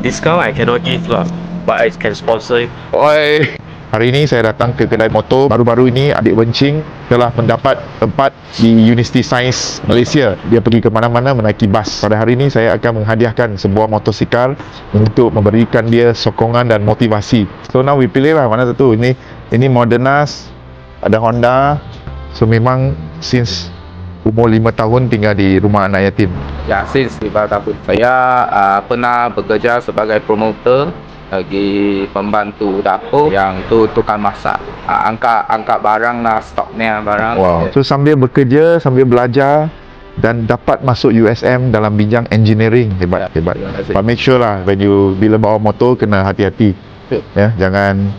Discount I cannot give lah, but I can sponsor you. Oi, hari ini saya datang ke kedai motor. Baru-baru ini adik Wencing telah mendapat tempat di Universiti Sains Malaysia. Dia pergi ke mana-mana menaiki bas. Pada hari ini saya akan menghadiahkan sebuah motosikal untuk memberikan dia sokongan dan motivasi. So now we pilih lah mana satu. Ini Modernas, ada Honda. So memang since umur 5 tahun tinggal di rumah anak yatim. Ya, since 5 tahun. Saya pernah bekerja sebagai promoter, lagi pembantu dapur, yang tu tukang masak, angkat barang lah, stoknya barang. Wow. So sambil bekerja, sambil belajar dan dapat masuk USM dalam bidang engineering. Hebat. But make sure lah bila bawa motor kena hati-hati. Ya, jangan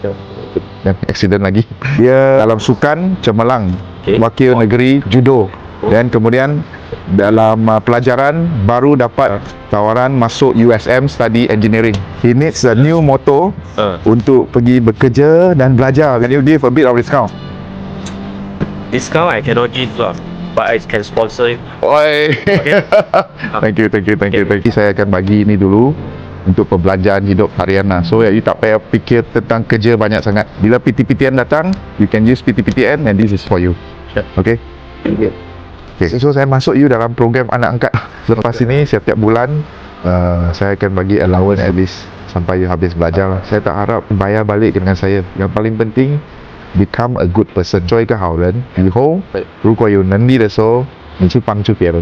accident lagi. Dia dalam sukan cemerlang, wakil negeri judo. Dan kemudian dalam pelajaran baru dapat tawaran masuk USM study engineering. He needs a new motor untuk pergi bekerja dan belajar. Can you give a bit of discount? Discount I cannot give lah, but I can sponsor you. Oi. Okay. Thank you. Saya akan bagi ini dulu untuk perbelanjaan hidup harian lah. So you tak payah fikir tentang kerja banyak sangat. Bila PTPTN datang, you can use PTPTN and this is for you. Okay? Okay, so saya masuk you dalam program anak angkat. Lepas ini setiap bulan saya akan bagi allowance at least sampai you habis belajar. Saya tak harap bayar balik dengan saya. Yang paling penting become a good person. 做一个好人，以后如果有能力的时候，你去帮助别人。